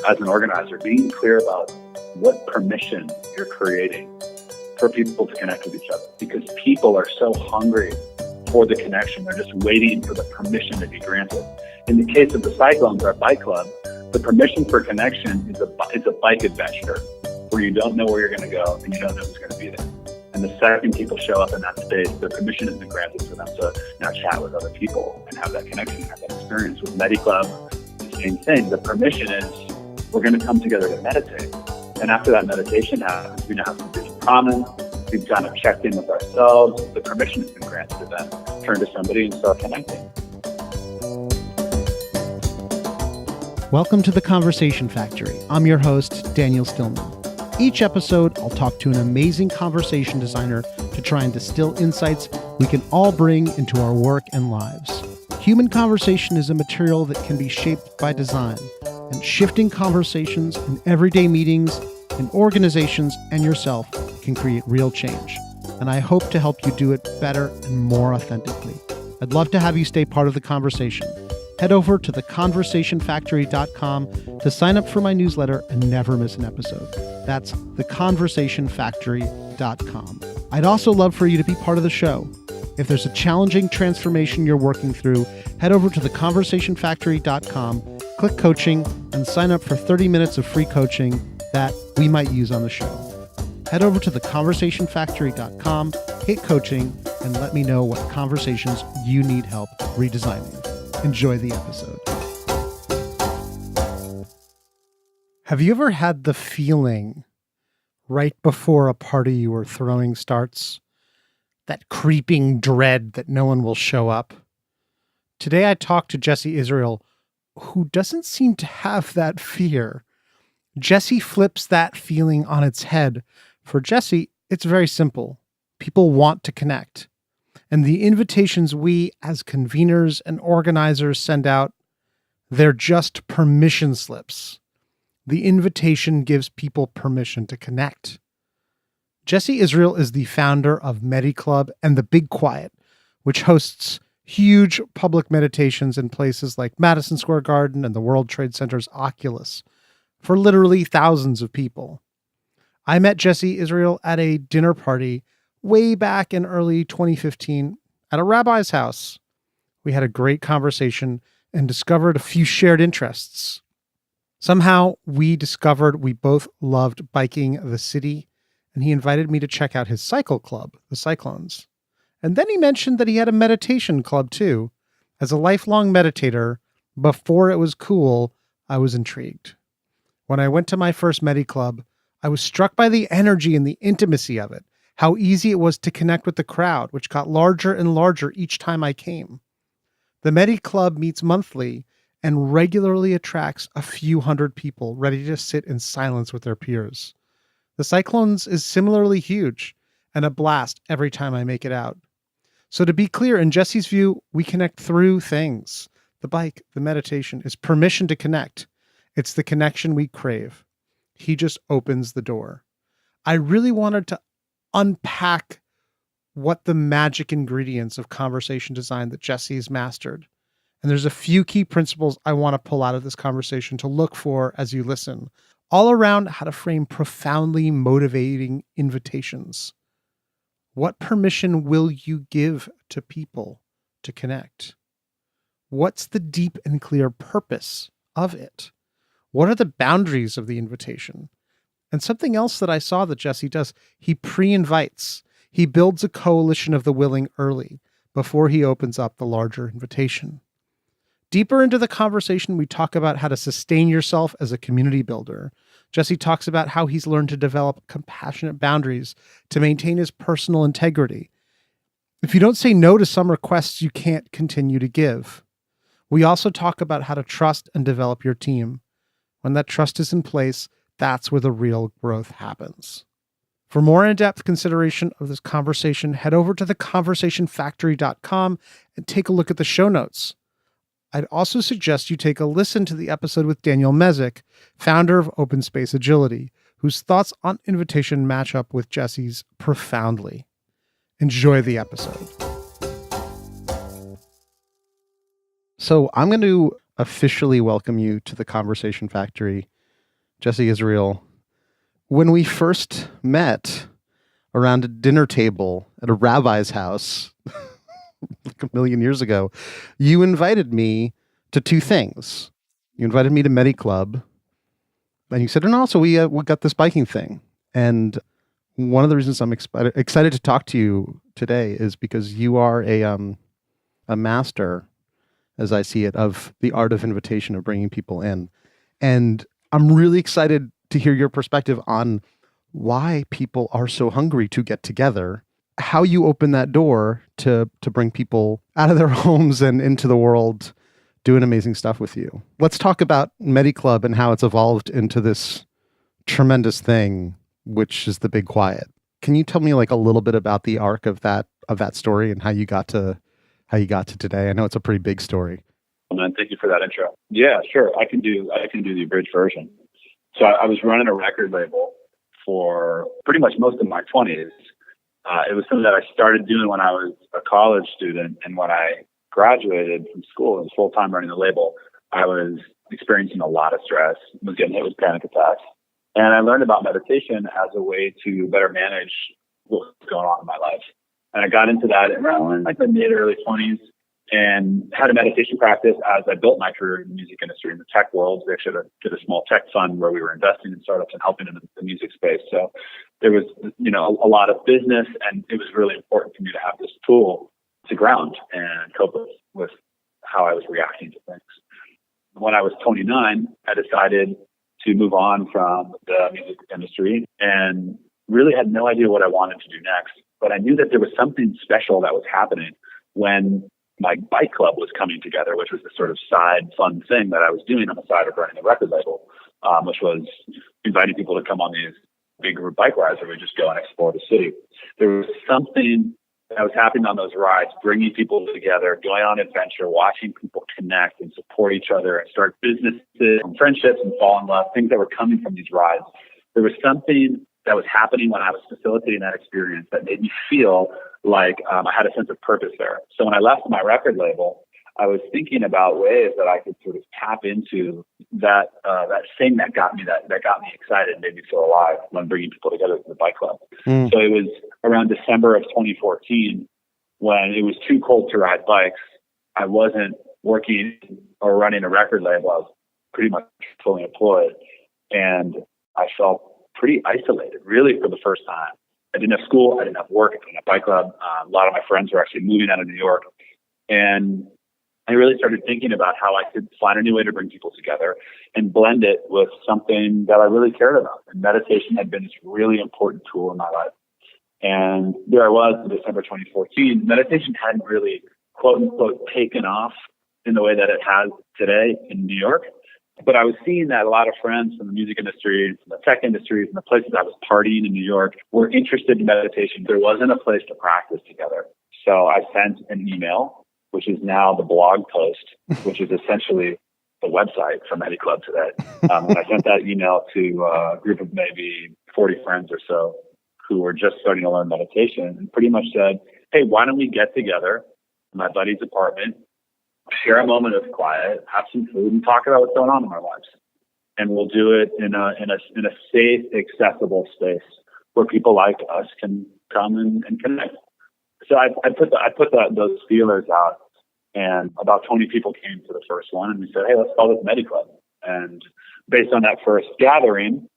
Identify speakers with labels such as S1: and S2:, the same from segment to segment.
S1: as an organizer, being clear about what permission you're creating for people to connect with each other, because people are so hungry for the connection. They're just waiting for the permission to be granted. In the case of the Cyclones, our bike club, the permission for connection is a bike adventure where you don't know where you're going to go and you don't know who's going to be there. And the second people show up in that space, their permission has been granted for them to now chat with other people and have that connection, have that experience. With Medi Club, the same thing. The permission is we're going to come together to meditate. And after that meditation happens, we now have some vision common. We've kind of checked in with ourselves. The permission has been granted to then turn to somebody and start connecting.
S2: Welcome to the Conversation Factory. I'm your host, Daniel Stillman. Each episode, I'll talk to an amazing conversation designer to try and distill insights we can all bring into our work and lives. Human conversation is a material that can be shaped by design, and shifting conversations in everyday meetings, in organizations, and yourself can create real change. And I hope to help you do it better and more authentically. I'd love to have you stay part of the conversation. Head over to theconversationfactory.com to sign up for my newsletter and never miss an episode. That's theconversationfactory.com. I'd also love for you to be part of the show. If there's a challenging transformation you're working through, head over to theconversationfactory.com, click coaching, and sign up for 30 minutes of free coaching that we might use on the show. Head over to theconversationfactory.com, hit coaching, and let me know what conversations you need help redesigning. Enjoy the episode. Have you ever had the feeling right before a party you were throwing starts? That creeping dread that no one will show up? Today I talked to Jesse Israel, who doesn't seem to have that fear. Jesse flips that feeling on its head. For Jesse, it's very simple. People want to connect. And the invitations we, as conveners and organizers, send out, they're just permission slips. The invitation gives people permission to connect. Jesse Israel is the founder of Medi Club and The Big Quiet, which hosts huge public meditations in places like Madison Square Garden and the World Trade Center's Oculus for literally thousands of people. I met Jesse Israel at a dinner party way back in early 2015 at a rabbi's house. We had a great conversation and discovered a few shared interests. Somehow we discovered we both loved biking the city, and he invited me to check out his cycle club, the Cyclones. And then he mentioned that he had a meditation club too. As a lifelong meditator, before it was cool, I was intrigued. When I went to my first Medi Club, I was struck by the energy and the intimacy of it, how easy it was to connect with the crowd, which got larger and larger each time I came. The Medi Club meets monthly and regularly attracts a few hundred people ready to sit in silence with their peers. The Cyclones is similarly huge and a blast every time I make it out. So to be clear, in Jesse's view, we connect through things. The bike, the meditation, is permission to connect. It's the connection we crave. He just opens the door. I really wanted to unpack what the magic ingredients of conversation design that Jesse's mastered. And there's a few key principles I want to pull out of this conversation to look for as you listen, all around how to frame profoundly motivating invitations. What permission will you give to people to connect? What's the deep and clear purpose of it? What are the boundaries of the invitation? And something else that I saw that Jesse does, he pre-invites. He builds a coalition of the willing early before he opens up the larger invitation. Deeper into the conversation, we talk about how to sustain yourself as a community builder. Jesse talks about how he's learned to develop compassionate boundaries to maintain his personal integrity. If you don't say no to some requests, you can't continue to give. We also talk about how to trust and develop your team. When that trust is in place, that's where the real growth happens. For more in-depth consideration of this conversation, head over to theconversationfactory.com and take a look at the show notes. I'd also suggest you take a listen to the episode with Daniel Mezick, founder of Open Space Agility, whose thoughts on invitation match up with Jesse's profoundly. Enjoy the episode. So I'm going to officially welcome you to the Conversation Factory. Jesse Israel. When we first met around a dinner table at a rabbi's house like a million years ago, you invited me to two things. You invited me to Medi Club, and you said, and also we got this biking thing. And one of the reasons I'm excited to talk to you today is because you are a master, as I see it, of the art of invitation, of bringing people in. And I'm really excited to hear your perspective on why people are so hungry to get together, how you open that door to bring people out of their homes and into the world doing amazing stuff with you. Let's talk about Medi Club and how it's evolved into this tremendous thing, which is the Big Quiet. Can you tell me like a little bit about the arc of that story and how you got to today? I know it's a pretty big story.
S1: Man, thank you for that intro. Yeah, sure. I can do the abridged version. So I was running a record label for pretty much most of my 20s. It was something that I started doing when I was a college student, and when I graduated from school and was full-time running the label, I was experiencing a lot of stress, was getting hit with panic attacks. And I learned about meditation as a way to better manage what was going on in my life. And I got into that around like the mid-early 20s and had a meditation practice as I built my career in the music industry in the tech world. We actually did a small tech fund where we were investing in startups and helping in the music space. So there was, a lot of business, and it was really important for me to have this tool to ground and cope with how I was reacting to things. When I was 29, I decided to move on from the music industry and really had no idea what I wanted to do next. But I knew that there was something special that was happening when my bike club was coming together, which was the sort of side fun thing that I was doing on the side of running the record label, which was inviting people to come on these big group bike rides where we just go and explore the city. There was something that was happening on those rides, bringing people together, going on adventure, watching people connect and support each other and start businesses and friendships and fall in love, things that were coming from these rides. There was something that was happening when I was facilitating that experience that made me feel like I had a sense of purpose there. So when I left my record label, I was thinking about ways that I could sort of tap into that thing that got me excited and made me feel alive when bringing people together in the bike club. So it was around December of 2014 when it was too cold to ride bikes. I wasn't working or running a record label. I was pretty much fully employed, and I felt pretty isolated, really, for the first time. I didn't have school. I didn't have work. I didn't have bike club. A lot of my friends were actually moving out of New York. And I really started thinking about how I could find a new way to bring people together and blend it with something that I really cared about. And meditation had been this really important tool in my life. And there I was in December 2014. Meditation hadn't really, quote unquote, taken off in the way that it has today in New York. But I was seeing that a lot of friends from the music industry, from the tech industry, from the places I was partying in New York were interested in meditation. There wasn't a place to practice together. So I sent an email, which is now the blog post, which is essentially the website for Medi Club today. And I sent that email to a group of maybe 40 friends or so who were just starting to learn meditation, and pretty much said, hey, why don't we get together in my buddy's apartment, share a moment of quiet, have some food, and talk about what's going on in our lives. And we'll do it in a safe, accessible space where people like us can come and connect. So I put those feelers out, and about 20 people came to the first one, and we said, hey, let's call this Medi Club. And based on that first gathering,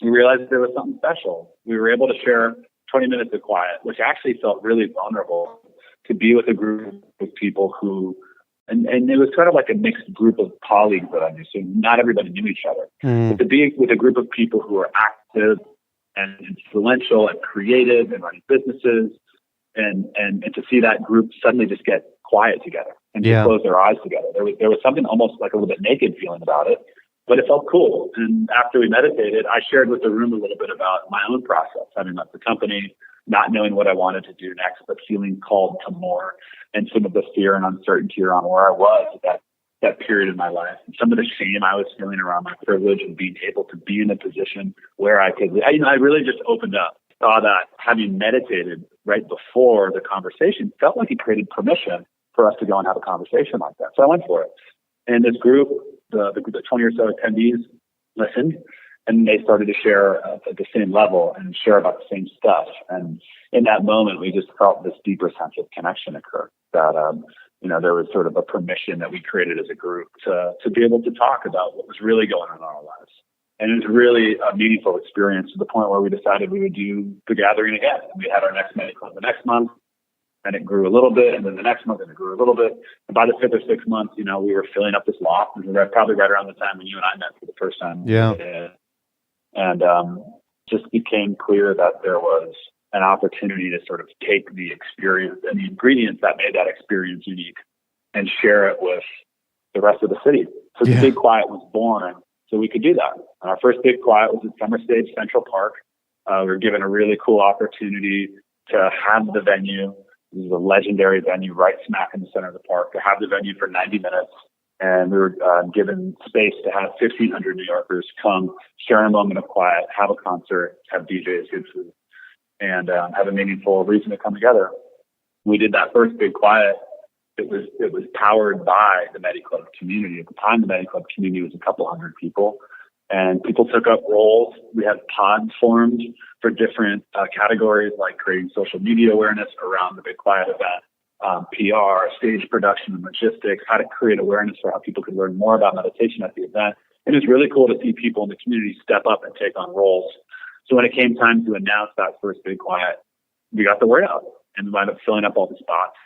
S1: we realized there was something special. We were able to share 20 minutes of quiet, which actually felt really vulnerable, to be with a group of people who, and it was kind of like a mixed group of colleagues that I knew, so not everybody knew each other. But to be with a group of people who are active and influential and creative and running businesses, and to see that group suddenly just get quiet together and just close their eyes together. There was something almost like a little bit naked feeling about it, but it felt cool. And after we meditated, I shared with the room a little bit about my own process, having left the company, not knowing what I wanted to do next, but feeling called to more, and some of the fear and uncertainty around where I was at that period in my life, and some of the shame I was feeling around my privilege and being able to be in a position where I could, I really just opened up, saw that having meditated right before the conversation felt like it created permission for us to go and have a conversation like that. So I went for it. And this group, the 20 or so attendees listened, And they started to share at the same level and share about the same stuff. And in that moment, we just felt this deeper sense of connection occur. That there was sort of a permission that we created as a group to be able to talk about what was really going on in our lives. And it was really a meaningful experience to the point where we decided we would do the gathering again. We had our next Medi Club the next month, and it grew a little bit, and then the next month, and it grew a little bit. And by the 5th or 6th month, we were filling up this loft. It was probably right around the time when you and I met for the first time.
S2: Yeah.
S1: And just became clear that there was an opportunity to sort of take the experience and the ingredients that made that experience unique and share it with the rest of the city. So the Big Quiet was born so we could do that. And our first Big Quiet was at Summer Stage Central Park. We were given a really cool opportunity to have the venue. This is a legendary venue right smack in the center of the park, to have the venue for 90 minutes. And we were given space to have 1,500 New Yorkers come, share a moment of quiet, have a concert, have DJs, good food, and have a meaningful reason to come together. We did that first Big Quiet. It was powered by the Medi Club community. At the time, the Medi Club community was a couple hundred people, and people took up roles. We had pods formed for different categories, like creating social media awareness around the Big Quiet event, PR, stage production, and logistics, how to create awareness for how people could learn more about meditation at the event. And it's really cool to see people in the community step up and take on roles. So when it came time to announce that first Big Quiet, we got the word out and we wound up filling up all the spots.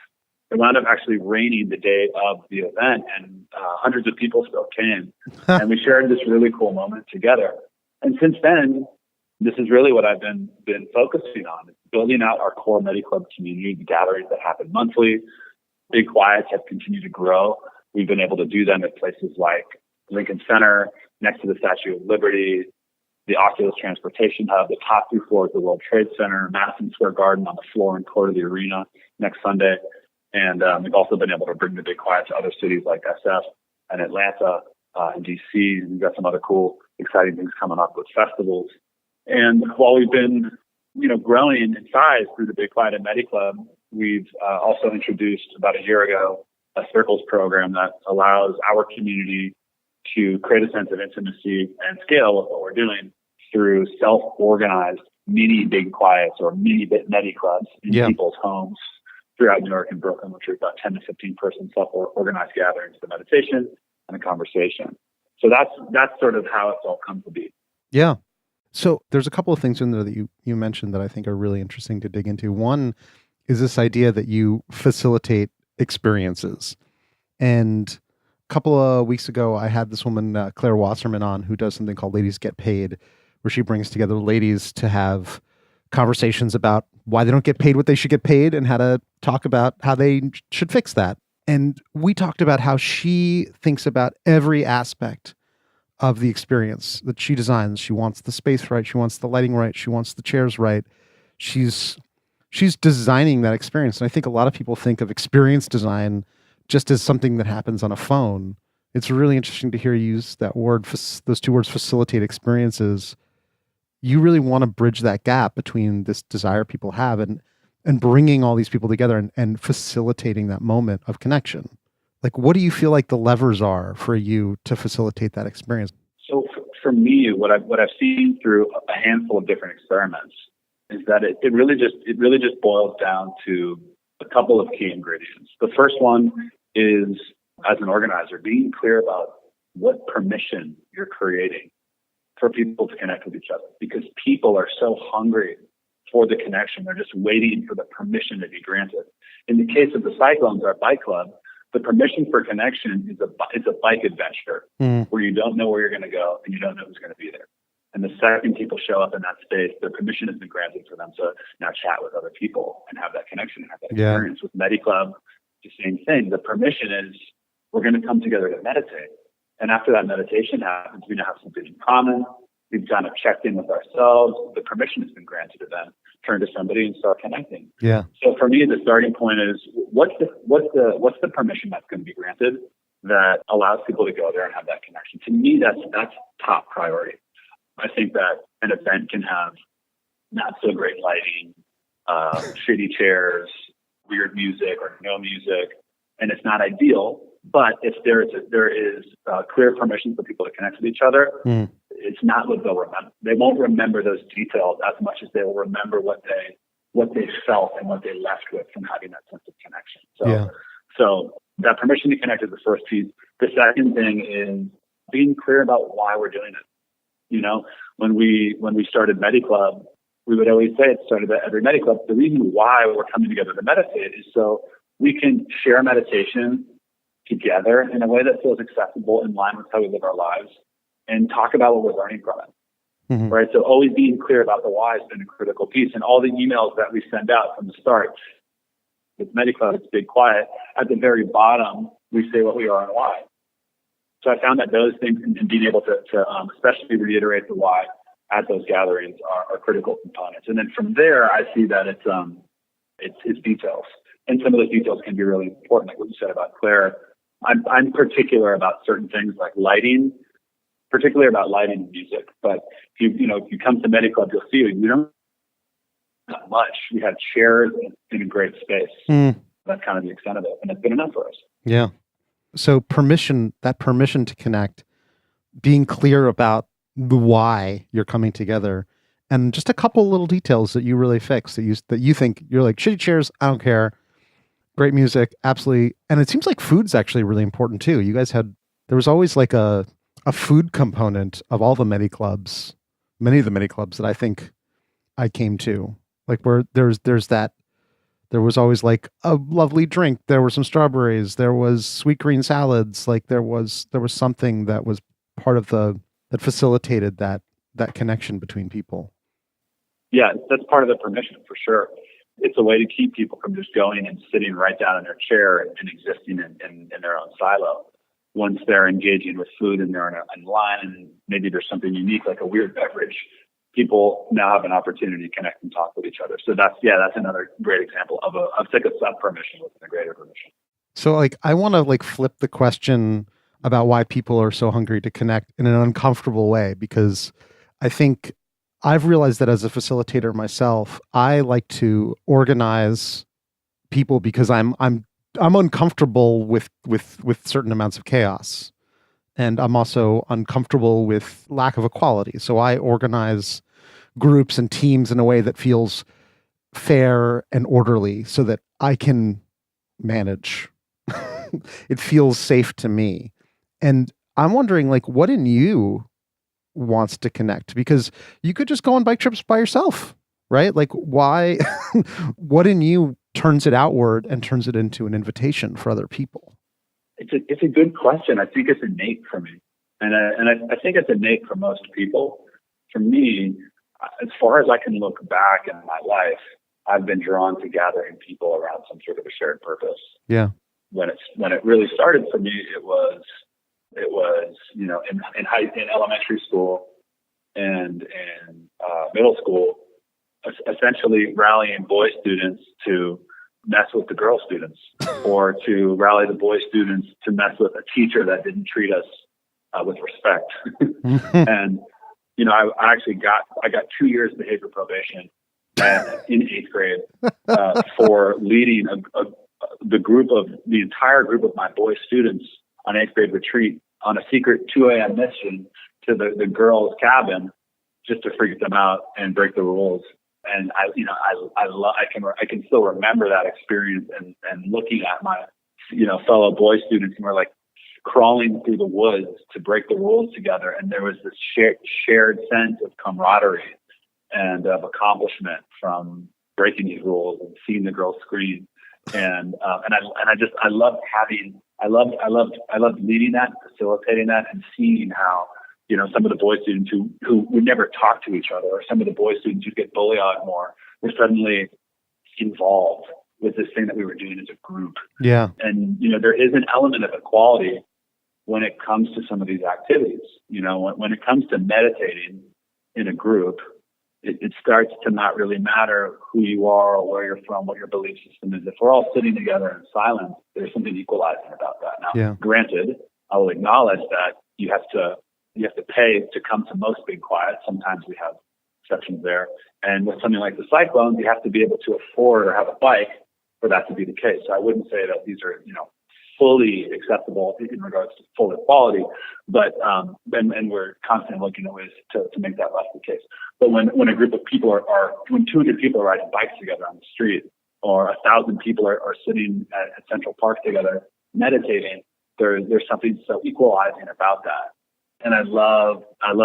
S1: It wound up actually raining the day of the event, and hundreds of people still came. And we shared this really cool moment together. And since then, this is really what I've been focusing on, building out our core Medi Club community, the gatherings that happen monthly. Big Quiets have continued to grow. We've been able to do them at places like Lincoln Center, next to the Statue of Liberty, the Oculus Transportation Hub, the top 2 floors of the World Trade Center, Madison Square Garden on the floor and court of the arena next Sunday. And we've also been able to bring the Big Quiet to other cities like SF and Atlanta and DC. We've got some other cool, exciting things coming up with festivals. And while we've been, growing in size through the Big Quiet and Medi Club, we've also introduced about a year ago a Circles program that allows our community to create a sense of intimacy and scale with what we're doing through self-organized mini Big Quiets or mini Medi Clubs in people's homes throughout New York and Brooklyn, which are about 10 to 15 person self-organized gatherings for meditation and a conversation. So that's sort of how it's all come to be.
S2: Yeah. So there's a couple of things in there that you mentioned that I think are really interesting to dig into. One is this idea that you facilitate experiences. And a couple of weeks ago, I had this woman, Claire Wasserman, on, who does something called Ladies Get Paid, where she brings together ladies to have conversations about why they don't get paid what they should get paid and how to talk about how they should fix that. And we talked about how she thinks about every aspect of the experience that she designs. She wants the space right. She wants the lighting right. She wants the chairs right. She's designing that experience. And I think a lot of people think of experience design just as something that happens on a phone. It's really interesting to hear you use that word, those two words, facilitate experiences. You really want to bridge that gap between this desire people have and bringing all these people together and facilitating that moment of connection. Like, what do you feel like the levers are for you to facilitate that experience?
S1: So for me, what I've seen through a handful of different experiments is that it really just boils down to a couple of key ingredients. The first one is, as an organizer, being clear about what permission you're creating for people to connect with each other, because people are so hungry for the connection. They're just waiting for the permission to be granted. In the case of the Cyclones, our bike club, the permission for connection is a bike adventure where you don't know where you're going to go and you don't know who's going to be there. And the second people show up in that space, their permission has been granted for them to now chat with other people and have that connection and have that experience. With Medi Club, the same thing. The permission is we're going to come together to meditate. And after that meditation happens, we now have something in common. We've kind of checked in with ourselves. The permission has been granted to then turn to somebody and start connecting.
S2: Yeah.
S1: So for me, the starting point is what's the permission that's going to be granted that allows people to go there and have that connection. To me, that's top priority. I think that an event can have not so great lighting, shitty chairs, weird music or no music, and it's not ideal. But if there is clear permission for people to connect with each other, it's not what they'll remember. They won't remember those details as much as they will remember what they felt and what they left with from having that sense of connection. So that permission to connect is the first piece. The second thing is being clear about why we're doing it. You know, when we started Medi Club, we would always say, it started at every Medi Club, the reason why we're coming together to meditate is so we can share meditation together in a way that feels accessible, in line with how we live our lives, and talk about what we're learning from it. Mm-hmm. Right? So always being clear about the why has been a critical piece. And all the emails that we send out from the start, with Medi Club, it's big quiet. At the very bottom, we say what we are and why. So I found that those things and being able to especially reiterate the why at those gatherings are critical components. And then from there, I see that it's details. And some of those details can be really important, like what you said about Claire. I'm particular about certain things like lighting, particularly about lighting and music. But if you come to Medi Club, you'll see we don't have much. We had chairs in a great space. That's kind of the extent of it, and it's been enough for us.
S2: Yeah. So permission to connect, being clear about the why you're coming together, and just a couple little details that you really fix that you think you're like, shitty chairs, I don't care. Great music, absolutely. And it seems like food's actually really important too. You guys there was always like a food component of all the Medi Clubs, many of the Medi Clubs that I think I came to. Like where there's that, there was always like a lovely drink. There were some strawberries. There was sweet green salads. Like there was something that was part of that facilitated that connection between people.
S1: Yeah, that's part of the permission for sure. It's a way to keep people from just going and sitting right down in their chair and existing in their own silo. Once they're engaging with food and they're in line and maybe there's something unique like a weird beverage, people now have an opportunity to connect and talk with each other. So that's another great example of like a sub-permission within a greater permission.
S2: So like I want to like flip the question about why people are so hungry to connect in an uncomfortable way, because I think I've realized that as a facilitator myself, I like to organize people because I'm uncomfortable with certain amounts of chaos. And I'm also uncomfortable with lack of equality. So I organize groups and teams in a way that feels fair and orderly so that I can manage. It feels safe to me. And I'm wondering, like, what in you wants to connect? Because you could just go on bike trips by yourself, right? Like, why? What in you turns it outward and turns it into an invitation for other people?
S1: It's a good question. I think it's innate for me. And I think it's innate for most people. For me, as far as I can look back in my life, I've been drawn to gathering people around some sort of a shared purpose.
S2: Yeah.
S1: When it really started for me, it was in elementary school and in middle school, essentially rallying boy students to mess with the girl students, or to rally the boy students to mess with a teacher that didn't treat us with respect. And I got 2 years behavior probation in 8th grade for leading the entire group of my boy students on 8th grade retreat on a secret 2 a.m. mission to the girls' cabin just to freak them out and break the rules. And I can still remember that experience and looking at my fellow boy students, and we're like crawling through the woods to break the rules together, and there was this shared sense of camaraderie and of accomplishment from breaking these rules and seeing the girls scream. And I loved leading that, facilitating that, and seeing how some of the boy students who would never talk to each other, or some of the boy students who get bullied more, were suddenly involved with this thing that we were doing as a group.
S2: Yeah.
S1: And, there is an element of equality when it comes to some of these activities. When it comes to meditating in a group, it starts to not really matter who you are or where you're from, what your belief system is. If we're all sitting together in silence, there's something equalizing about that. Now, Granted, I will acknowledge that you have to pay to come to most big quiet. Sometimes we have exceptions there. And with something like the Cyclones, you have to be able to afford or have a bike for that to be the case. So I wouldn't say that these are, fully acceptable in regards to full equality, but and we're constantly looking at ways to make that less the case. But when a group of people when 200 people are riding bikes together on the street, or 1,000 people are sitting at Central Park together meditating, there's something so equalizing about that. And I love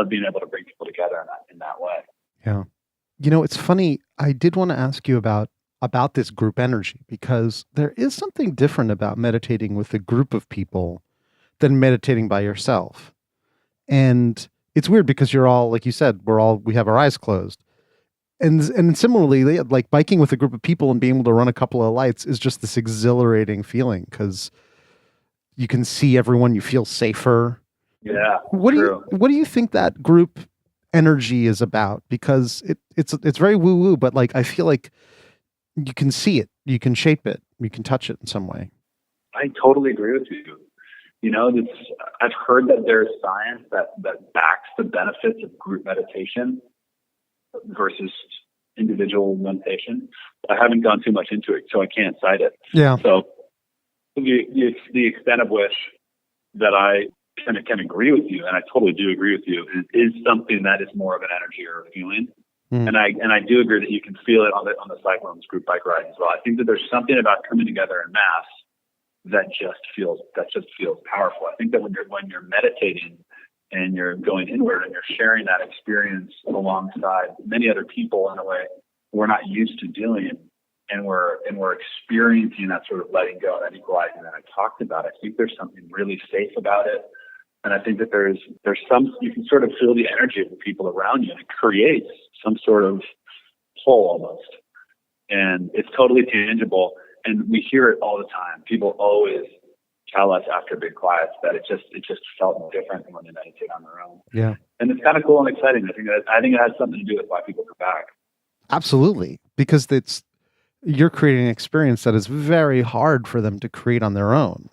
S1: being able to bring people together in that way.
S2: Yeah. You know, it's funny. I did want to ask you about this group energy, because there is something different about meditating with a group of people than meditating by yourself. And it's weird because you're all, like you said, we have our eyes closed. And similarly, like biking with a group of people and being able to run a couple of lights is just this exhilarating feeling because you can see everyone, you feel safer.
S1: Yeah.
S2: What do you think that group energy is about? Because it's very woo woo, but like I feel like you can see it, you can shape it, you can touch it in some way.
S1: I totally agree with you. You know, I've heard that there's science that backs the benefits of group meditation versus individual meditation. I haven't gone too much into it, so I can't cite it.
S2: Yeah.
S1: So the extent of which that I can agree with you, and I totally do agree with you, is something that is more of an energy or a feeling. And I do agree that you can feel it on the Cyclones group bike ride as well. I think that there's something about coming together en masse that just feels powerful. I think that when you're meditating and you're going inward and you're sharing that experience alongside many other people in a way we're not used to doing, and we're experiencing that sort of letting go, that equalizing that I talked about, I think there's something really safe about it. And I think that there's you can sort of feel the energy of the people around you, and it creates some sort of pull almost. And it's totally tangible. And we hear it all the time. People always tell us after big quiets that it just felt different than when they meditate on their own.
S2: Yeah.
S1: And it's kind of cool and exciting. I think it has something to do with why people come back.
S2: Absolutely. Because you're creating an experience that is very hard for them to create on their own.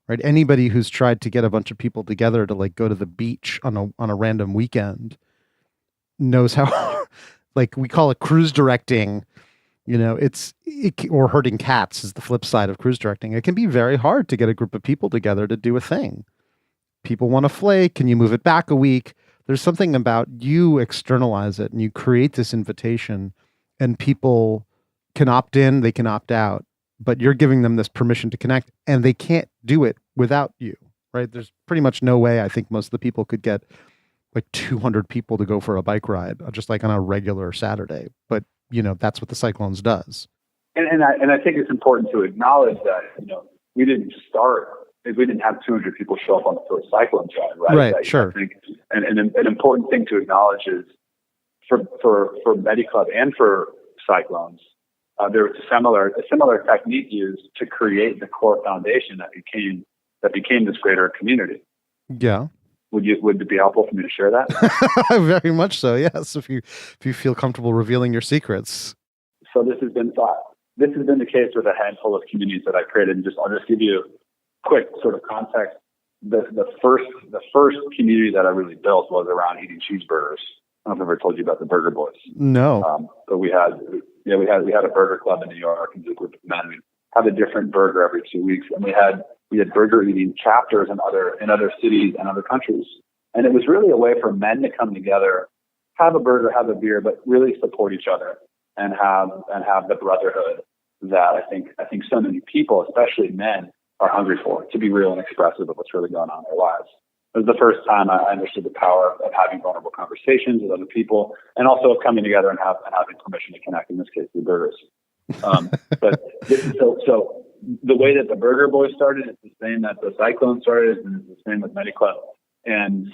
S2: Right? Anybody who's tried to get a bunch of people together to like go to the beach on a random weekend knows how like we call it cruise directing. You know, or herding cats is the flip side of cruise directing. It can be very hard to get a group of people together to do a thing. People want to flake. Can you move it back a week? There's something about you externalize it and you create this invitation, and people can opt in, they can opt out, but you're giving them this permission to connect, and they can't do it without you, right? There's pretty much no way I think most of the people could get like 200 people to go for a bike ride, just like on a regular Saturday. But you know, that's what the Cyclones does. And
S1: I think it's important to acknowledge that, you know, we didn't have 200 people show up on the first Cyclones ride, right?
S2: Right, sure.
S1: I think, and an important thing to acknowledge is for Medi Club and for Cyclones, there was a similar technique used to create the core foundation that became this greater community.
S2: Yeah.
S1: Would it be helpful for me to share that?
S2: Very much so, yes. If you feel comfortable revealing your secrets.
S1: So this has been the case with a handful of communities that I created. And I'll just give you a quick sort of context. The first community that I really built was around eating cheeseburgers. I don't know if I've ever told you about the Burger Boys.
S2: No.
S1: But we had a burger club in New York, and a group of men. We'd have a different burger every 2 weeks, and we had burger eating chapters in other cities and other countries. And it was really a way for men to come together, have a burger, have a beer, but really support each other and have the brotherhood that I think so many people, especially men, are hungry for, to be real and expressive of what's really going on in their lives. It was the first time I understood the power of having vulnerable conversations with other people, and also of coming together and having permission to connect, in this case, through burgers. So the way that the Burger Boys started is the same that the Cyclone started, and it's the same with Medi Club. And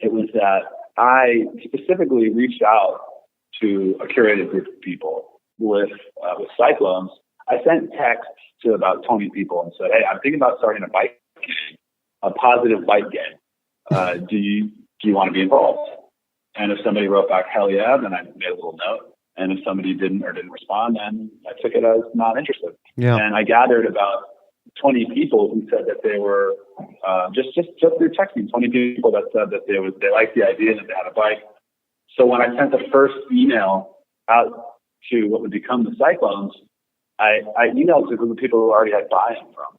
S1: it was that I specifically reached out to a curated group of people with Cyclones. I sent texts to about 20 people and said, "Hey, I'm thinking about starting a bike gang, a positive bike gang. Do you want to be involved?" And if somebody wrote back, "Hell yeah," then I made a little note. And if somebody didn't respond, then I took it as not interested.
S2: Yeah.
S1: And I gathered about 20 people who said that they were just through texting. 20 people that said that they liked the idea that they had a bike. So when I sent the first email out to what would become the Cyclones, I emailed to a group of people who already had buy-in from.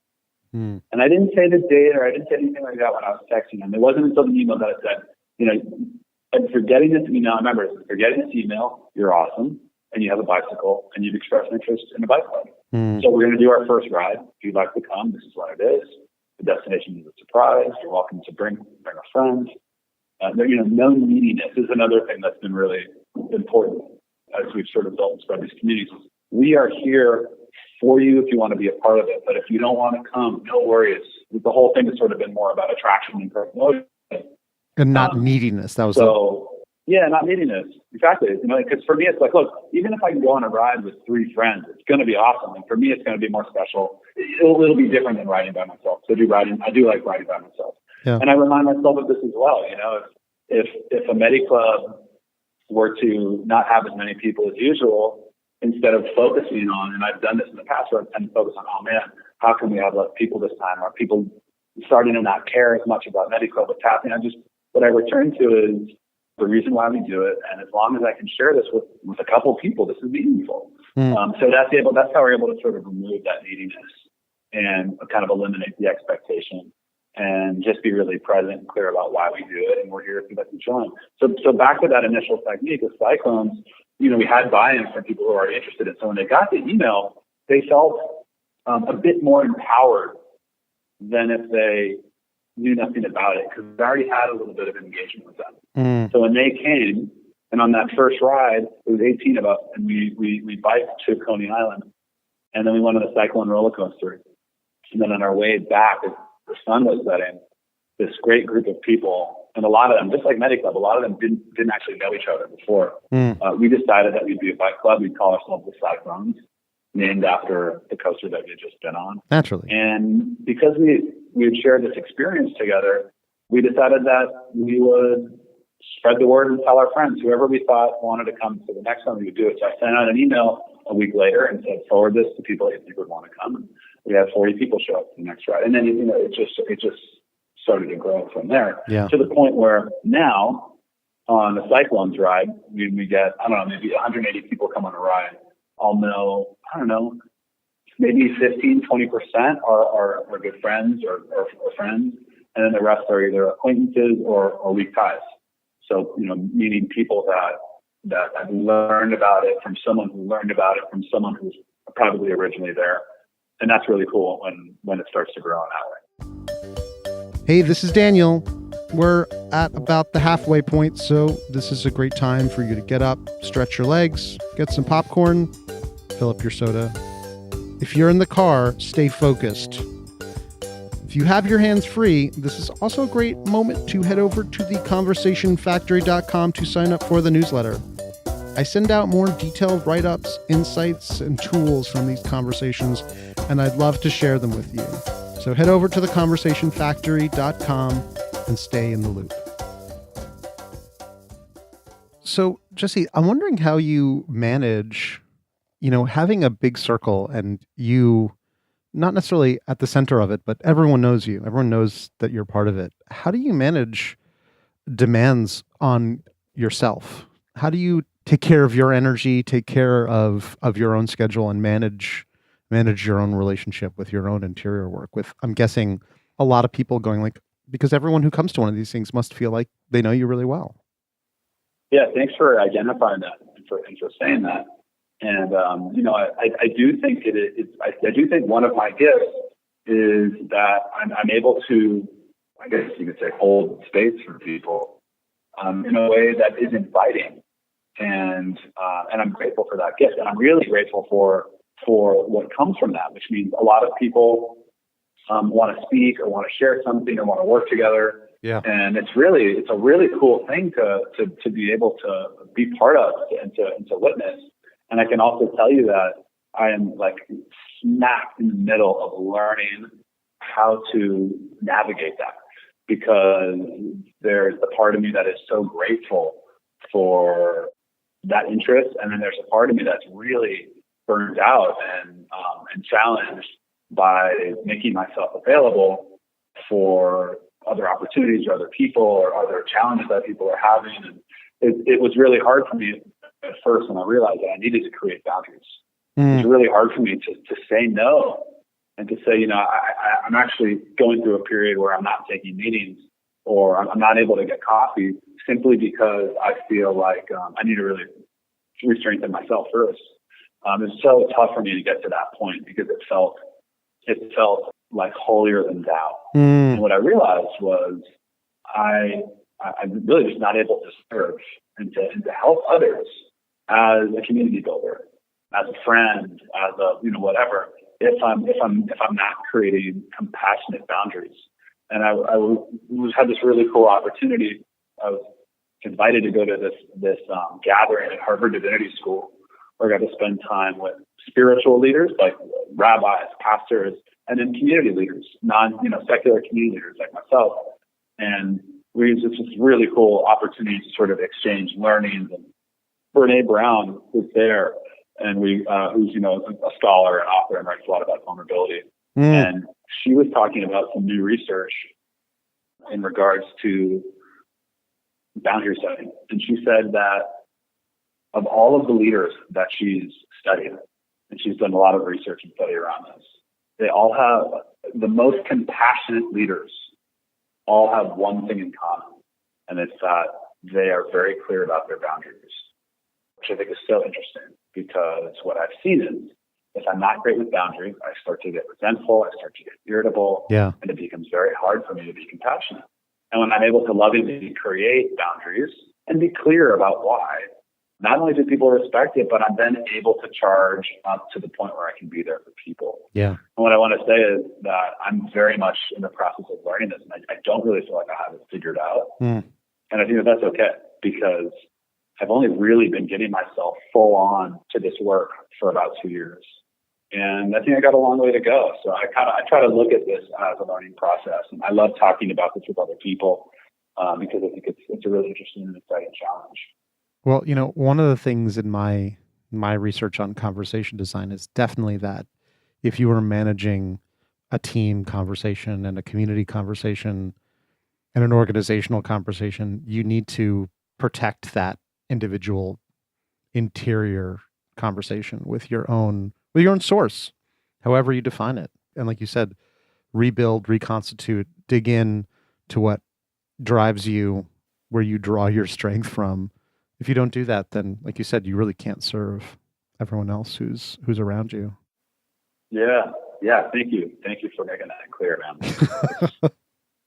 S2: Mm.
S1: And I didn't say the date or I didn't say anything like that when I was texting him. It wasn't until the email that I said, if you're getting this email, I remember, if you're getting this email, you're awesome, and you have a bicycle, and you've expressed interest in a bike club.
S2: Mm.
S1: So we're going to do our first ride. If you'd like to come, this is what it is. The destination is a surprise. You're welcome to bring a friend. No neediness is another thing that's been really important as we've sort of built and spread these communities. We are here for you if you want to be a part of it. But if you don't want to come, no worries. The whole thing has sort of been more about attraction and promotion.
S2: And not neediness. That was
S1: not neediness. Exactly. Because for me, it's like, look, even if I can go on a ride with 3 friends, it's going to be awesome. And for me, it's going to be more special. It'll be different than riding by myself. So I do like riding by myself.
S2: Yeah.
S1: And I remind myself of this as well. If a Medi Club were to not have as many people as usual, instead of focusing on, and I've done this in the past where I tend to focus on, oh man, how can we have less people this time? Are people starting to not care as much about Medi Club? What's happening? What I return to is the reason why we do it. And as long as I can share this with a couple people, this is meaningful. So that's how we're able to sort of remove that neediness and kind of eliminate the expectation and just be really present and clear about why we do it. And we're here if you'd like to join. So back to that initial technique with Cyclones, we had buy-in from people who are interested in it. So when they got the email, they felt a bit more empowered than if they knew nothing about it, because we already had a little bit of engagement with them. So when they came, and on that first ride, it was 18 of us, and we biked to Coney Island, and then we went on the Cyclone roller coaster. And then on our way back, as the sun was setting, this great group of people, and a lot of them, just like Medi Club, a lot of them didn't actually know each other before. We decided that we'd be a bike club. We'd call ourselves the Cyclones, named after the coaster that we had just been on.
S2: Naturally.
S1: And because we had shared this experience together, we decided that we would spread the word and tell our friends, whoever we thought wanted to come to the next one, we would do it. So I sent out an email a week later and said, forward this to people you think would want to come. And we had 40 people show up to the next ride. And then, it just started to grow from there, to the point where now on the Cyclones ride, we get, maybe 180 people come on a ride. I'll know, maybe 15, 20% are good friends or friends. And then the rest are either acquaintances or weak ties. So, meaning people that have learned about it from someone who learned about it from someone who's probably originally there. And that's really cool when it starts to grow in that way.
S2: Hey, this is Daniel. We're at about the halfway point, so this is a great time for you to get up, stretch your legs, get some popcorn, fill up your soda. If you're in the car, stay focused. If you have your hands free, this is also a great moment to head over to theconversationfactory.com to sign up for the newsletter. I send out more detailed write-ups, insights, and tools from these conversations, and I'd love to share them with you. So head over to theconversationfactory.com and stay in the loop. So, Jesse, I'm wondering how you manage, having a big circle and you not necessarily at the center of it, but everyone knows you. Everyone knows that you're part of it. How do you manage demands on yourself? How do you take care of your energy, take care of your own schedule, and manage your own relationship with your own interior work? With, I'm guessing, a lot of people going because everyone who comes to one of these things must feel like they know you really well.
S1: Yeah, thanks for identifying that and for saying that. And I do think I do think one of my gifts is that I'm able to, I guess you could say, hold space for people in a way that is inviting, and I'm grateful for that gift, and I'm really grateful for what comes from that, which means a lot of people want to speak or want to share something or want to work together.
S2: Yeah, and
S1: it's a really cool thing to be able to be part of and to witness. And I can also tell you that I am smack in the middle of learning how to navigate that, because there's the part of me that is so grateful for that interest, and then there's a part of me that's really burned out and challenged by making myself available for other opportunities or other people or other challenges that people are having. And it was really hard for me at first when I realized that I needed to create boundaries. It was really hard for me to say no and to say, I'm actually going through a period where I'm not taking meetings or I'm not able to get coffee simply because I feel like I need to really re-strengthen myself first. It's so tough for me to get to that point because it felt like holier than thou. And what I realized was I'm really just not able to serve and to help others as a community builder, as a friend, as a whatever. If I'm not creating compassionate boundaries, and I had this really cool opportunity. I was invited to go to this gathering at Harvard Divinity School, where I got to spend time with spiritual leaders like rabbis, pastors, and then community leaders, secular community leaders like myself. And it's just this really cool opportunity to sort of exchange learnings. And Brene Brown was there, and who's a scholar and author and writes a lot about vulnerability. And she was talking about some new research in regards to boundary setting. And she said that of all of the leaders that she's studied, and she's done a lot of research and study around this, they all have, the most compassionate leaders all have one thing in common, and it's that they are very clear about their boundaries, which I think is so interesting, because what I've seen is if I'm not great with boundaries, I start to get resentful, I start to get irritable, and it becomes very hard for me to be compassionate. And when I'm able to lovingly create boundaries and be clear about why, not only do people respect it, but I'm then able to charge up to the point where I can be there for people.
S2: Yeah.
S1: And what I want to say is that I'm very much in the process of learning this, and I don't really feel like I have it figured out. And I think that's okay, because I've only really been getting myself full on to this work for about 2 years. And I think I got a long way to go. So I try to look at this as a learning process. And I love talking about this with other people because I think it's a really interesting and exciting challenge.
S2: Well, one of the things in my research on conversation design is definitely that if you are managing a team conversation and a community conversation and an organizational conversation, you need to protect that individual interior conversation with your own source, however you define it. And like you said, rebuild, reconstitute, dig in to what drives you, where you draw your strength from. If you don't do that, then like you said, you really can't serve everyone else who's around you.
S1: Yeah. Thank you for making that clear, man.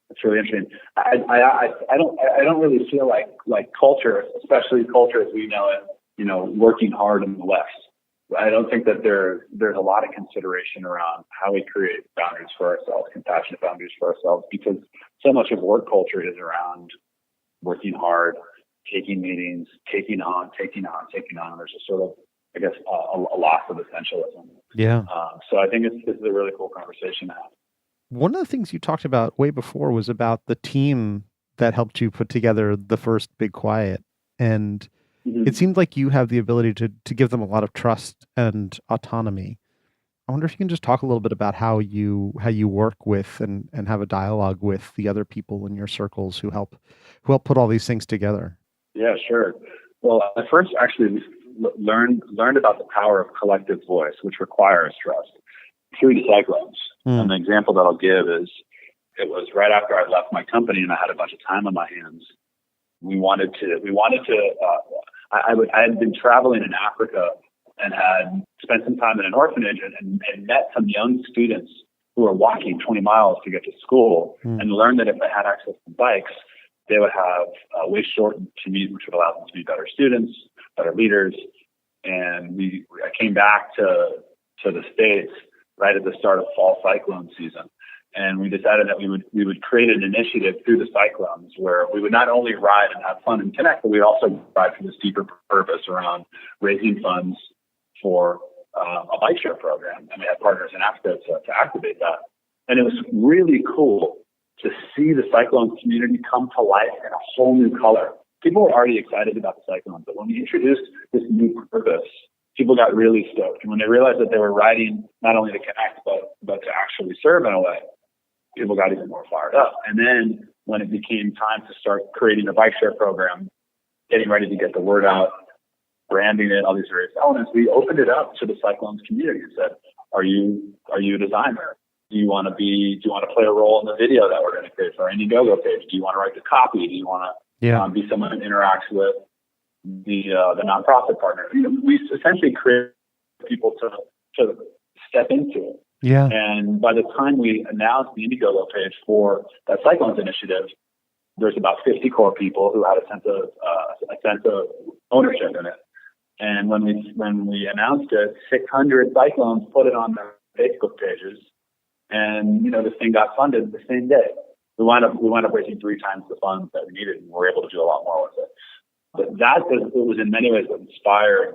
S1: It's really interesting. I don't really feel like culture, especially culture as we know it, working hard in the West. I don't think that there's a lot of consideration around how we create boundaries for ourselves, compassionate boundaries for ourselves, because so much of work culture is around working hard, taking meetings, taking on. There's a sort of, I guess, a loss of essentialism.
S2: Yeah.
S1: So I think this is a really cool conversation to have.
S2: One of the things you talked about way before was about the team that helped you put together the first Big Quiet. And it seemed like you have the ability to give them a lot of trust and autonomy. I wonder if you can just talk a little bit about how you work with and have a dialogue with the other people in your circles who help put all these things together.
S1: Yeah, sure. Well, I first actually learned about the power of collective voice, which requires trust, through the Cyclones. And the example that I'll give is, it was right after I left my company and I had a bunch of time on my hands. I had been traveling in Africa and had spent some time in an orphanage and met some young students who were walking 20 miles to get to school, and learned that if they had access to bikes, they would have a way shortened commute, which would allow them to be better students, better leaders. And I came back to the States right at the start of fall cyclone season. And we decided that we would create an initiative through the Cyclones where we would not only ride and have fun and connect, but we'd also ride for this deeper purpose around raising funds for a bike share program. And we had partners in Africa to activate that. And it was really cool to see the Cyclones community come to life in a whole new color. People were already excited about the Cyclones, but when we introduced this new purpose, people got really stoked. And when they realized that they were riding not only to connect, but to actually serve in a way, people got even more fired up. And then when it became time to start creating a bike share program, getting ready to get the word out, branding it, all these various elements, we opened it up to the Cyclones community and said, are you a designer? Do you want to play a role in the video that we're going to create for our Indigogo page? Do you want to write the copy? Do you want to be someone who interacts with the nonprofit partner? We essentially create people to step into it.
S2: Yeah.
S1: And by the time we announced the Indigogo page for that Cyclones initiative, there's about 50 core people who had a sense of ownership in it. And when we announced it, 600 Cyclones put it on their Facebook pages, and this thing got funded the same day. We wound up raising 3 times the funds that we needed, and we were able to do a lot more with it. But it was in many ways what inspired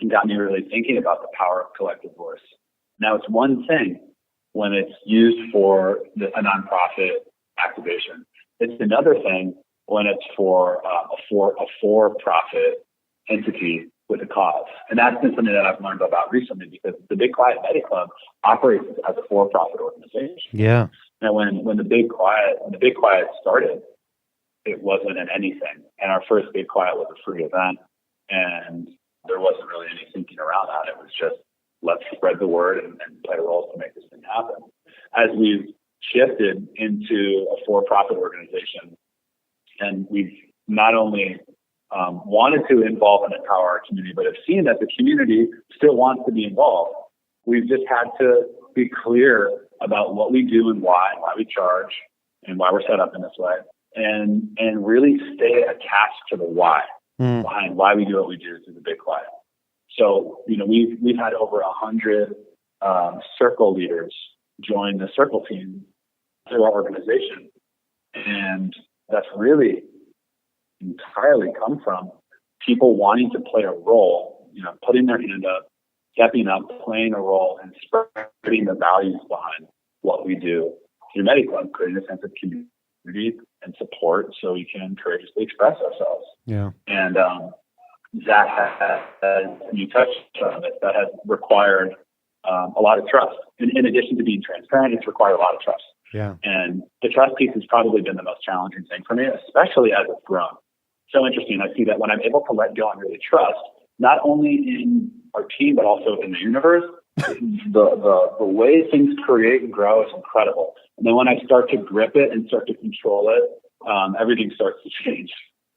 S1: and got me really thinking about the power of collective voice. Now, it's one thing when it's used for a nonprofit activation. It's another thing when it's for a for-profit entity with a cause. And that's been something that I've learned about recently, because the Big Quiet Medi Club operates as a for-profit organization.
S2: Yeah.
S1: Now, when the Big Quiet started, it wasn't an anything. And our first Big Quiet was a free event, and there wasn't really any thinking around that. It was just, let's spread the word and play roles to make this thing happen. As we've shifted into a for-profit organization, and we've not only wanted to involve and empower our community, but have seen that the community still wants to be involved, we've just had to be clear about what we do and why we charge, and why we're set up in this way, and really stay attached to the why behind why we do what we do through the Big Quiet. So, we've had over 100 circle leaders join the circle team through our organization. And that's really entirely come from people wanting to play a role, putting their hand up, stepping up, playing a role, and spreading the values behind what we do through Medi Club, creating a sense of community and support so we can courageously express ourselves.
S2: Yeah.
S1: And that has, you touched on it, that has required a lot of trust. In addition to being transparent, it's required a lot of trust.
S2: Yeah.
S1: And the trust piece has probably been the most challenging thing for me, especially as it's grown. So interesting. I see that when I'm able to let go and really trust, not only in our team, but also in the universe, the way things create and grow is incredible. And then when I start to grip it and start to control it, everything starts to change.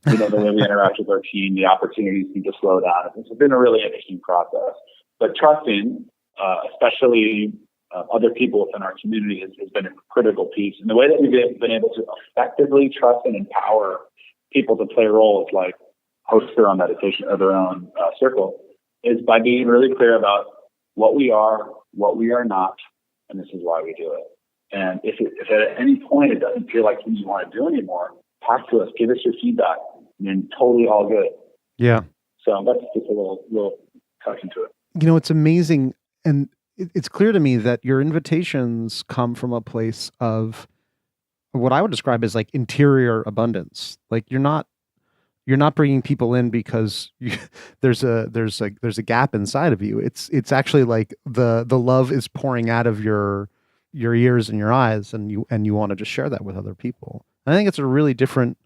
S1: The way we interact with our team, the opportunities seem to slow down. It's been a really interesting process. But trusting, especially other people within our community, has been a critical piece. And the way that we've been able to effectively trust and empower people to play roles like host their own meditation or their own circle is by being really clear about what we are not, and this is why we do it. And if at any point it doesn't feel like something you want to do anymore, talk to us, give us your feedback, and totally all good.
S2: Yeah.
S1: So that's just a little touch into it.
S2: It's amazing. And it's clear to me that your invitations come from a place of what I would describe as like interior abundance. Like you're not bringing people in because there's a gap inside of you. It's actually like the love is pouring out of your ears and your eyes, and you want to just share that with other people. And I think it's a really different.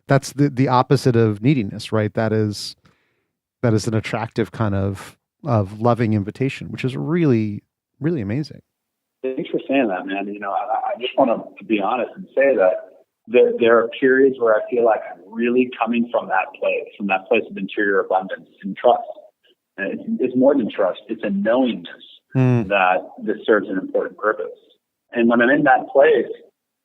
S2: That's the opposite of neediness, right? That is an attractive kind of loving invitation, which is really, really amazing.
S1: Thanks for saying that, man. I just want to be honest and say that there are periods where I feel like I'm really coming from that place of interior abundance and trust. And it's more than trust; it's a knowingness that this serves an important purpose. And when I'm in that place,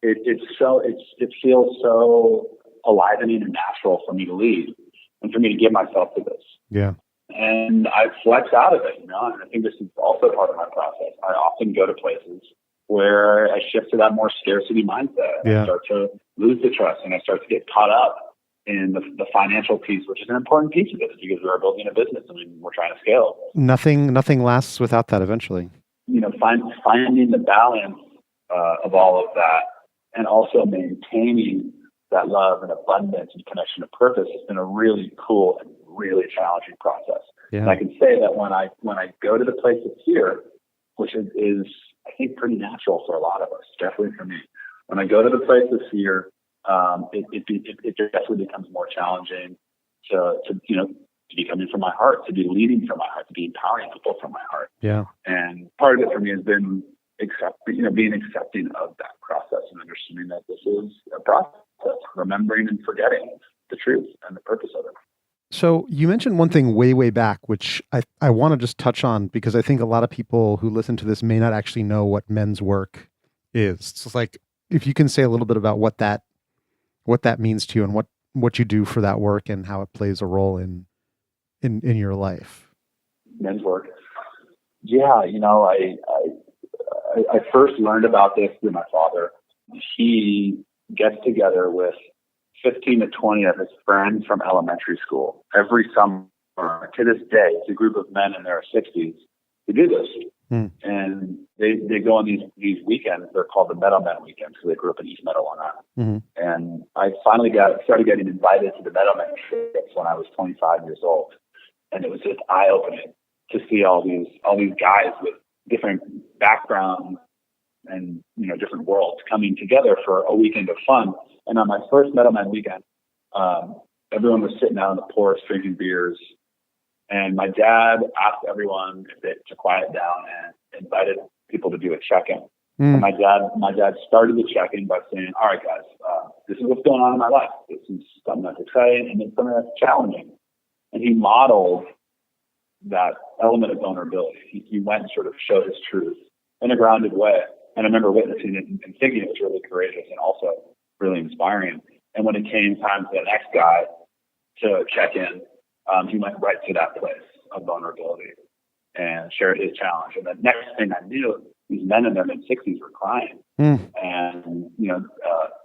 S1: it feels so alivening and natural for me to lead and for me to give myself to this.
S2: Yeah.
S1: And I flex out of it, and I think this is also part of my process. I often go to places where I shift to that more scarcity mindset.
S2: Yeah. I
S1: start to lose the trust, and I start to get caught up in the financial piece, which is an important piece of this because we're building a business and we're trying to scale.
S2: Nothing lasts without that eventually.
S1: Finding the balance of all of that, and also maintaining that love and abundance and connection to purpose has been a really cool and really challenging process.
S2: Yeah. And
S1: I can say that when I go to the places here, which is I think pretty natural for a lot of us, definitely for me. When I go to the places here, it definitely becomes more challenging to be coming from my heart, to be leading from my heart, to be empowering people from my heart.
S2: Yeah.
S1: And part of it for me has been being accepting of that process and understanding that this is a process, remembering and forgetting the truth and the purpose of it.
S2: So you mentioned one thing way, way back, which I want to just touch on, because I think a lot of people who listen to this may not actually know what men's work is. So it's like, if you can say a little bit about what that means to you and what you do for that work and how it plays a role in your life.
S1: Men's work. Yeah. I first learned about this through my father. He gets together with 15 to 20 of his friends from elementary school every summer. To this day, it's a group of men in their 60s who do this. And they go on these weekends. They're called the Meadowmen weekends because they grew up in East Meadow, Long Island. And I finally started getting invited to the Meadowmen trips when I was 25 years old. And it was just eye-opening to see all these guys with different backgrounds and different worlds coming together for a weekend of fun. And on my first Meadowmen weekend, everyone was sitting out on the porch drinking beers. And my dad asked everyone to quiet down and invited people to do a check-in. And my dad started the check-in by saying, "All right, guys, this is what's going on in my life. This is something that's exciting and it's something that's challenging." And he modeled that element of vulnerability. He went and sort of showed his truth in a grounded way. And I remember witnessing it and thinking it was really courageous and also really inspiring. And when it came time for the next guy to check in, he went right to that place of vulnerability and shared his challenge. And the next thing I knew, these men in their mid-60s were crying and,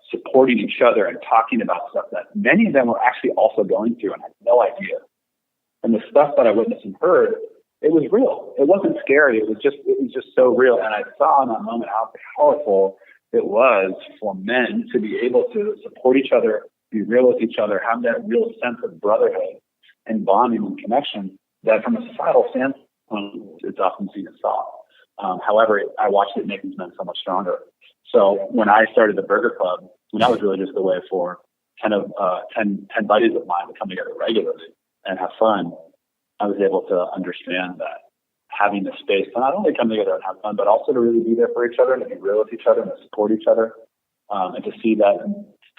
S1: supporting each other and talking about stuff that many of them were actually also going through and had no idea. And the stuff that I witnessed and heard, it was real. It wasn't scary. It was just so real. And I saw in that moment how powerful it was for men to be able to support each other, be real with each other, have that real sense of brotherhood and bonding and connection that from a societal standpoint, it's often seen as soft. However, I watched it make these men so much stronger. So when I started the Burger Club, and that was really just a way for 10 buddies of mine to come together regularly and have fun, I was able to understand that having the space to not only come together and have fun, but also to really be there for each other and to be real with each other and to support each other, and to see that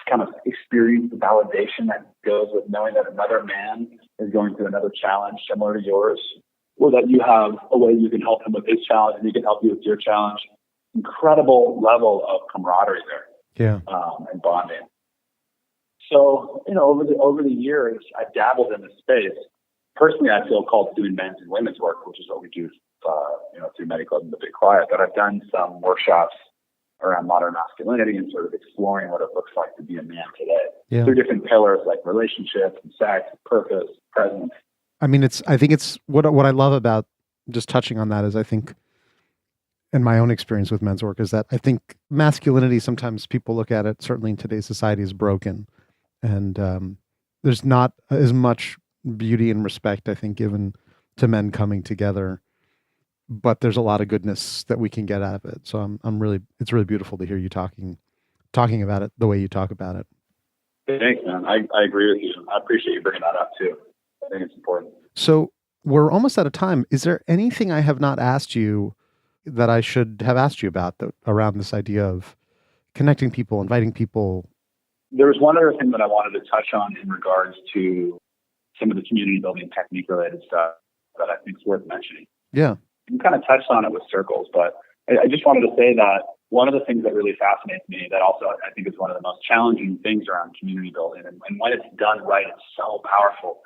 S1: kind of experience the validation that goes with knowing that another man is going through another challenge similar to yours, or that you have a way you can help him with his challenge and he can help you with your challenge. Incredible level of camaraderie there.
S2: Yeah.
S1: And bonding. So, over the years, I've dabbled in this space. Personally, I feel called to doing men's and women's work, which is what we do, through Medi Club and the Big Quiet. But I've done some workshops around modern masculinity and sort of exploring what it looks like to be a man today through different pillars like relationships and sex, purpose, presence.
S2: I mean, I think it's what I love about just touching on that is I think, in my own experience with men's work, is that I think masculinity, sometimes people look at it, certainly in today's society, is broken. And there's not as much beauty and respect, I think, given to men coming together. But there's a lot of goodness that we can get out of it. So it's really beautiful to hear you talking about it the way you talk about it.
S1: Thanks, man. I agree with you. I appreciate you bringing that up too. I think it's important.
S2: So we're almost out of time. Is there anything I have not asked you that I should have asked you about around this idea of connecting people, inviting people?
S1: There was one other thing that I wanted to touch on in regards to some of the community building technique related stuff that I think is worth mentioning.
S2: Yeah.
S1: You kind of touched on it with circles, but I just wanted to say that one of the things that really fascinates me, that also I think is one of the most challenging things around community building, and when it's done right, it's so powerful,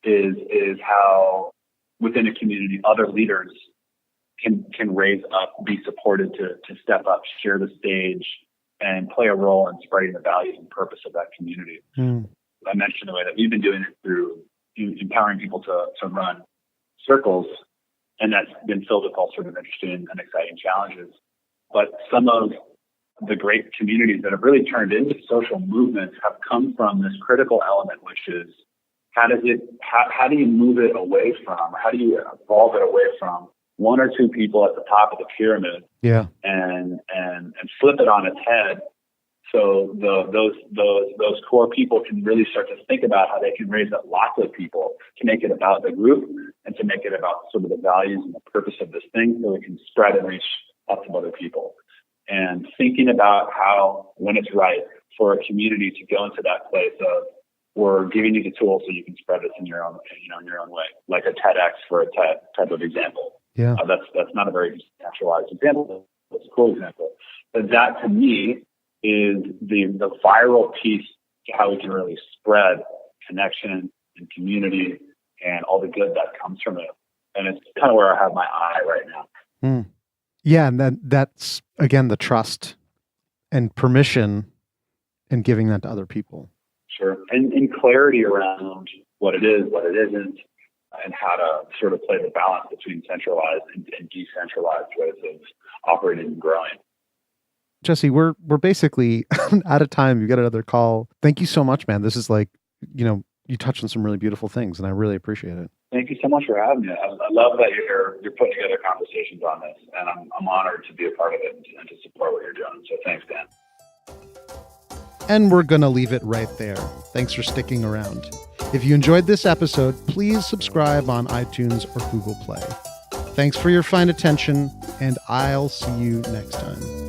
S1: is how within a community, other leaders can raise up, be supported to step up, share the stage, and play a role in spreading the values and purpose of that community. I mentioned the way that we've been doing it through empowering people to run circles, and that's been filled with all sorts of interesting and exciting challenges. But some of the great communities that have really turned into social movements have come from this critical element, which is how do you move it away from, or how do you evolve it away from one or two people at the top of the pyramid, and flip it on its head, so those core people can really start to think about how they can raise up lots of people to make it about the group and to make it about sort of the values and the purpose of this thing, so it can spread and reach lots of other people. And thinking about how, when it's right for a community to go into that place of, we're giving you the tools so you can spread this in your own, in your own way, like a TEDx for a TED type of example.
S2: Yeah.
S1: That's not a very centralized example. It's a cool example. But that to me is the viral piece to how we can really spread connection and community and all the good that comes from it. And it's kind of where I have my eye right now.
S2: Yeah. And that's, again, the trust and permission and giving that to other people.
S1: Sure. And clarity around what it is, what it isn't, and how to sort of play the balance between centralized and decentralized ways of operating and growing.
S2: Jesse, we're basically out of time. You got another call. Thank you so much, man. This is like, you touched on some really beautiful things, and I really appreciate it.
S1: Thank you so much for having me. I love that you're putting together conversations on this, and I'm honored to be a part of it and to support what you're doing. So thanks, Dan.
S2: And we're going to leave it right there. Thanks for sticking around. If you enjoyed this episode, please subscribe on iTunes or Google Play. Thanks for your fine attention, and I'll see you next time.